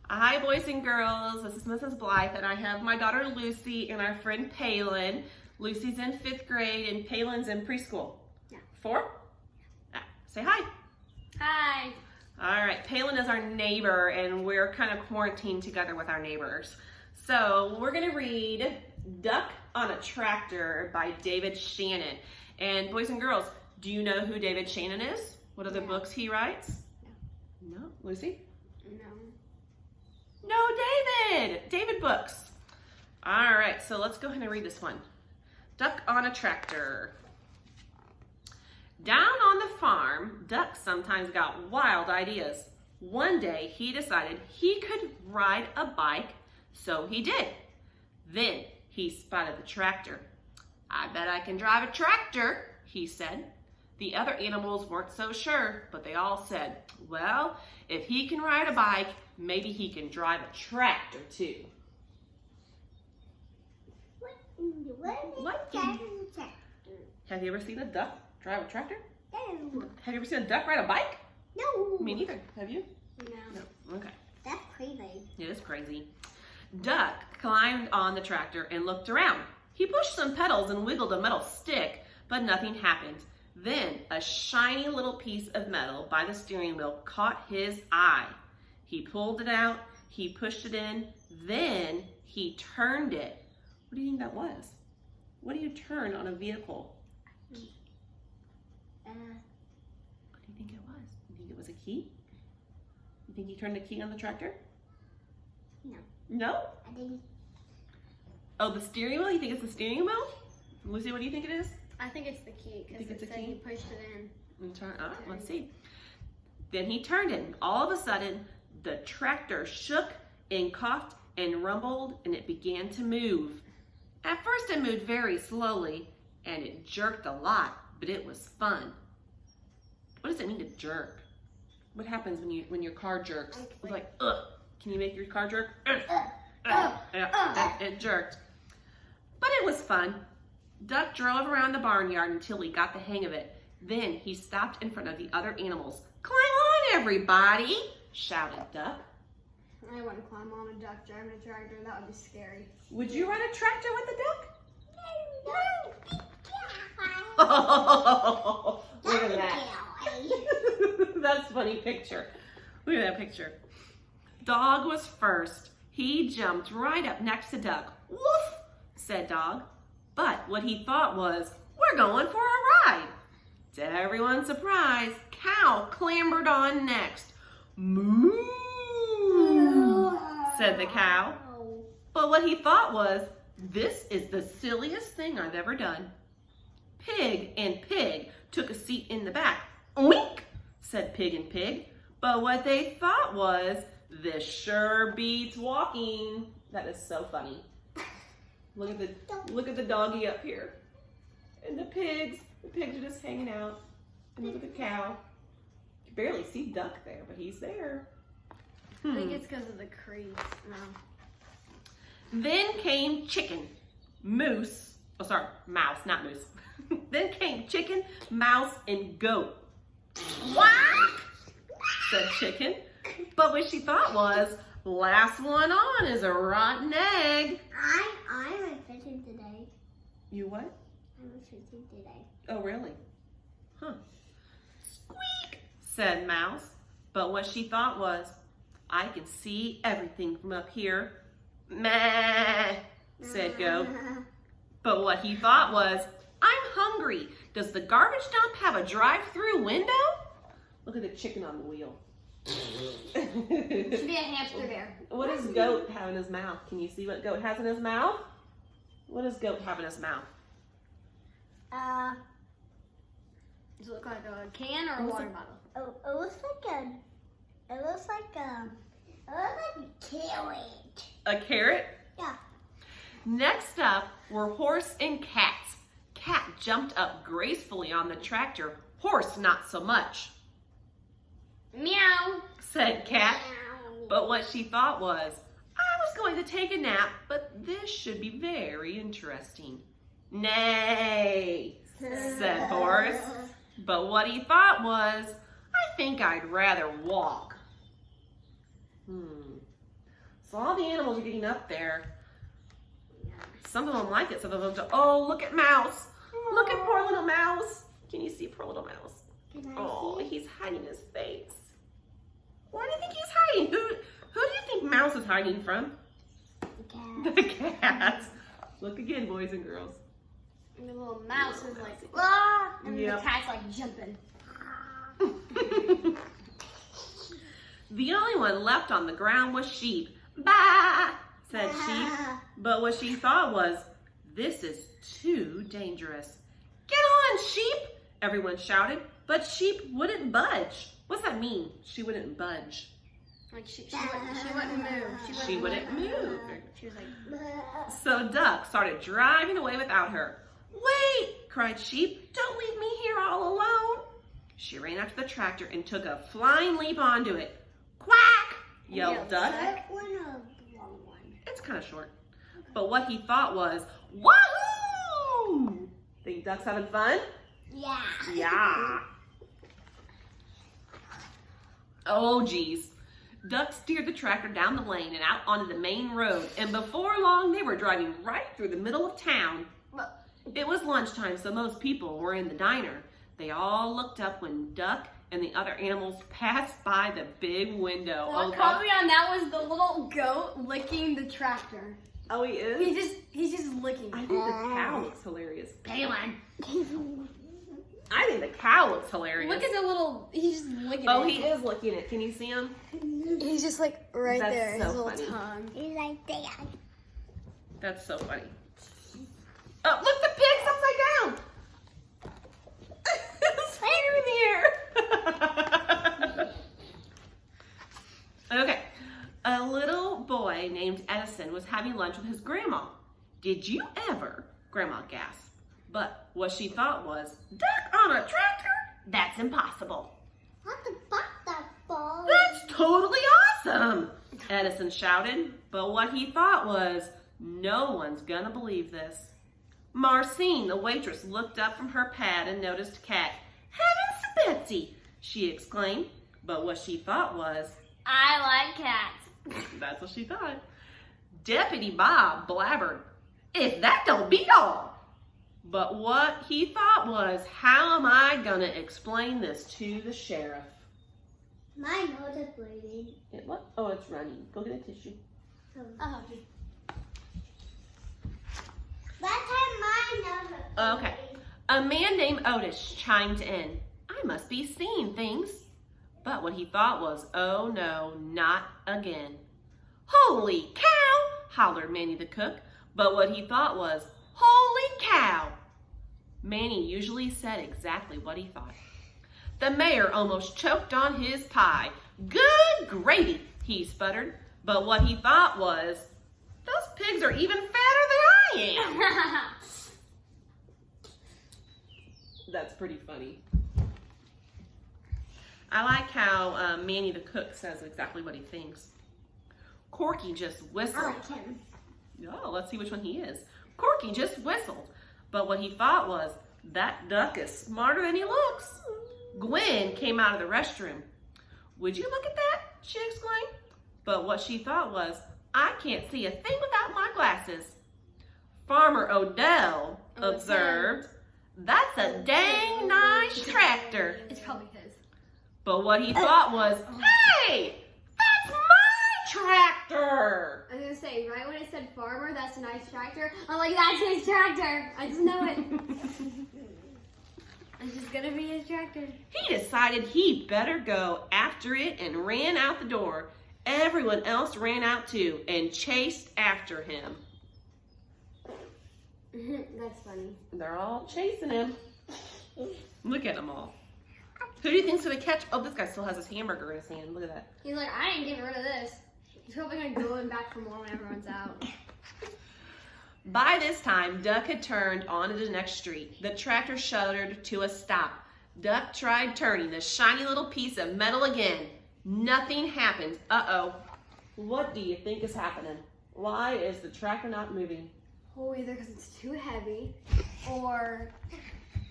Hi, boys and girls. This is Mrs. Blythe, and I have my daughter Lucy and our friend Palin. Lucy's in 5th grade, and Palin's in preschool. Yeah. 4? Yeah. Say hi. Hi. All right, Palin is our neighbor, and we're kind of quarantined together with our neighbors. So we're going to read Duck on a Tractor by David Shannon. And boys and girls, do you know who David Shannon is? What other books he writes? No. No? Lucy? No. No, David! David books. All right, so let's go ahead and read this one. Duck on a Tractor. Down on the farm, Duck sometimes got wild ideas. One day he decided he could ride a bike, so he did. Then he spotted the tractor. I bet I can drive a tractor, he said. The other animals weren't so sure, but they all said, well, if he can ride a bike, maybe he can drive a tractor too. What? Have you ever seen a duck drive a tractor? No. Have you ever seen a duck ride a bike? No. Me neither. Have you? No. No. Okay. That's crazy. It is crazy. Duck climbed on the tractor and looked around. He pushed some pedals and wiggled a metal stick, but nothing happened. Then a shiny little piece of metal by the steering wheel caught his eye. He pulled it out, he pushed it in, then he turned it. What do you think that was? What do you turn on a vehicle? What do you think it was? You think it was a key? You think he turned the key on the tractor? No. No? I didn't. Oh, the steering wheel? You think it's the steering wheel? Lucy, what do you think it is? I think it's the key because it said he pushed it in. All right, let's see. Then he turned it, and all of a sudden, the tractor shook and coughed and rumbled, and it began to move. At first, it moved very slowly, and it jerked a lot, but it was fun. What does it mean to jerk? What happens when your car jerks? It's like, ugh. Can you make your car jerk? It jerked. But it was fun. Duck drove around the barnyard until he got the hang of it. Then he stopped in front of the other animals. Climb on, everybody, shouted Duck. I want to climb on a duck driving a tractor. That would be scary. Would you ride a tractor with a duck? No. Oh, look at that. That's a funny picture. Look at that picture. Dog was first. He jumped right up next to Duck. Woof, said Dog. But what he thought was, we're going for a ride. To everyone's surprise, Cow clambered on next. Moo, said the cow. But what he thought was, this is the silliest thing I've ever done. Pig and Pig took a seat in the back. Oink, said Pig and Pig. But what they thought was, this sure beats walking. That is so funny. Look at the doggy up here. And the pigs are just hanging out. And look at the cow. You can barely see Duck there, but he's there. I think it's because of the crease. No. Then came Chicken, Moose, Mouse, not Moose. Then came Chicken, Mouse, and Goat. What? Said Chicken. But what she thought was, last one on is a rotten egg. I went fishing today. You what? I went fishing today. Oh, really? Huh. Squeak, said Mouse. But what she thought was, I can see everything from up here. Meh, said Goat. But what he thought was, I'm hungry. Does the garbage dump have a drive-through window? Look at the chicken on the wheel. Should be a hamster there. What does Goat have in his mouth? Can you see what Goat has in his mouth? What does Goat have in his mouth? Does it look like a can or a water bottle? It looks like a carrot. A carrot? Yeah. Next up were Horse and Cats. Cat jumped up gracefully on the tractor. Horse not so much. Meow, said Cat. But what she thought was, I was going to take a nap, but this should be very interesting. Nay, said Horse. But what he thought was, I think I'd rather walk. So all the animals are getting up there. Some of them like it, some of them don't. Oh, look at Mouse. Look at poor little Mouse. Can you see poor little Mouse? Oh, he's hiding his face. Why do you think he's hiding? Who do you think Mouse is hiding from? The cat. Look again, boys and girls. And the little mouse is like, ah! And Yep. the cat's like jumping. The only one left on the ground was Sheep. Bah, said Sheep. But what she thought was, this is too dangerous. Get on, Sheep, everyone shouted. But Sheep wouldn't budge. What's that mean? She wouldn't budge. Like she wouldn't move. She wouldn't move. She was like, So Duck started driving away without her. Wait, cried Sheep. Don't leave me here all alone. She ran after the tractor and took a flying leap onto it. Quack, yelled Duck. It's kind of short. But what he thought was, wahoo! Think Duck's having fun? Yeah. Yeah. Oh, geez. Duck steered the tractor down the lane and out onto the main road, and before long they were driving right through the middle of town. It was lunchtime, so most people were in the diner. They all looked up when Duck and the other animals passed by the big window. what caught me on that was the little goat licking the tractor. Oh, he is? He's just licking I it. think the cow looks hilarious. Palin. I think the cow looks hilarious. Look at the little, he's just licking Oh, it. he is licking it. Can you see him? He's just like right That's there, so his little funny. tongue. It's like that. That's so funny. Oh, look, the pig's upside down. It's hanging in the air. Okay. A little boy named Edison was having lunch with his grandma. Did you ever? Grandma gasped. But what she thought was, Duck on a tractor? That's impossible. What the fuck that for? That's totally awesome, Edison shouted. But what he thought was, no one's gonna believe this. Marcine, the waitress, looked up from her pad and noticed Cat. Heavens to Betsy, she exclaimed. But what she thought was, I like cats. that's what she thought. Deputy Bob blabbered, if that don't beat all. But what he thought was, how am I gonna explain this to the sheriff? My nose is bleeding. What? Oh, it's running. Go get a tissue. Oh, That time my nose is bleeding. Okay. A man named Otis chimed in. I must be seeing things. But what he thought was, oh no, not again. Holy cow, hollered Manny the cook. But what he thought was, holy cow. Manny usually said exactly what he thought. The mayor almost choked on his pie. Good gravy, he sputtered. But what he thought was, those pigs are even fatter than I am. That's pretty funny. I like how Manny the cook says exactly what he thinks. Corky just I whistled. like him. Oh, let's see which one he is. Corky just whistled. But what he thought was, that duck is smarter than he looks. Gwen came out of the restroom. Would you look at that? She exclaimed. But what she thought was, I can't see a thing without my glasses. Farmer Odell observed, that's a dang nice tractor. it's probably his. But what he thought was, hey, that's my tractor. I was gonna say, right when it said farmer, that's a nice tractor. I'm like, that's his tractor. I just know it. It's just gonna be his tractor. He decided he better go after it and ran out the door. Everyone else ran out too and chased after him. That's funny. They're all chasing him. Look at them all. Who do you think's gonna catch? Oh, this guy still has his hamburger in his hand. Look at that. He's like, I ain't getting rid of this. He's probably gonna go in back for more when everyone's out. By this time, Duck had turned onto the next street. The tractor shuddered to a stop. Duck tried turning the shiny little piece of metal again. Nothing happened. Uh-oh. What do you think is happening? Why is the tractor not moving? Oh, either because it's too heavy, or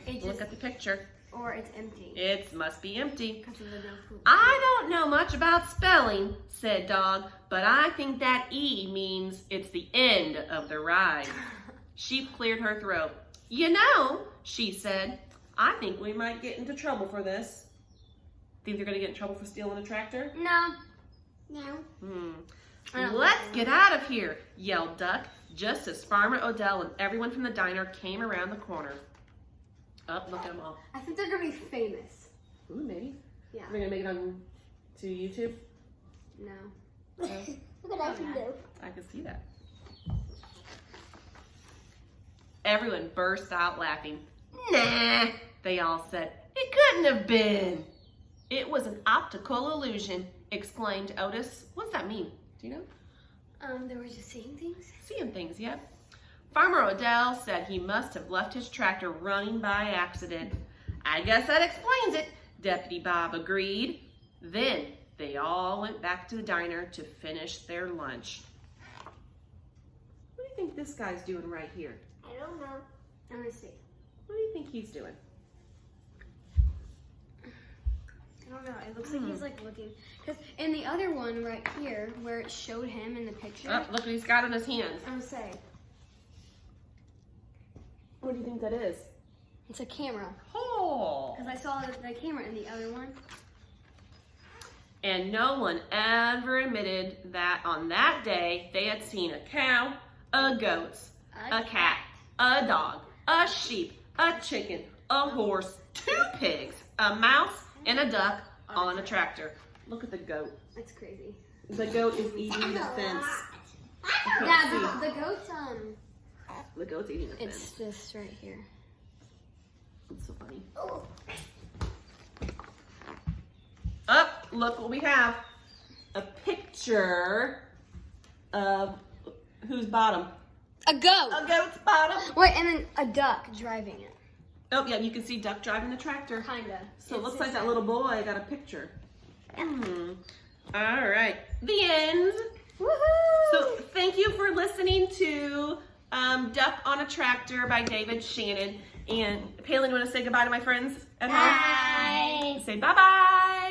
it just... Look at the picture. Or it's empty. It must be empty. Because of the no food. I don't know much about spelling, said Dog, but I think that E means it's the end of the ride. Sheep cleared her throat. You know, she said, I think we might get into trouble for this. Think they're going to get in trouble for stealing a tractor? No. Let's get out of here, yelled Duck, just as Farmer Odell and everyone from the diner came around the corner. Oh, look at them all. I think they're going to be famous. Ooh, maybe. Yeah. We're going to make it on to YouTube? No. No? Look what I can do. I can see that. Everyone burst out laughing. Nah, they all said. It couldn't have been. It was an optical illusion, exclaimed Otis. What's that mean? Do you know? They were just seeing things? Seeing things, yep. Farmer Odell said he must have left his tractor running by accident. I guess that explains it, Deputy Bob agreed. Then they all went back to the diner to finish their lunch. What do you think this guy's doing right here? I don't know. I'm going to see. What do you think he's doing? I don't know. It looks like he's like looking. Because in the other one right here, where it showed him in the picture. Oh, look what he's got on his hands. I'm going to say. What do you think that is? It's a camera. Oh! Because I saw the camera in the other one. And no one ever admitted that on that day they had seen a cow, a goat, a cat, a dog, a sheep, a chicken, a horse, 2 pigs, a mouse, and a duck on a tractor. Look at the goat. That's crazy. The goat is eating the fence. Yeah, the goat's The goat's eating the fence. It's this right here. It's so funny. Oh. Oh, look what we have. A picture of whose bottom? A goat. A goat's bottom. Wait, and then a duck driving it. Oh, yeah, you can see Duck driving the tractor. Kinda. So it looks like that little boy got a picture. All right, the end. Woohoo! So thank you for listening to Duck on a Tractor by David Shannon. And Palin, you want to say goodbye to my friends at home? Bye. Say bye-bye.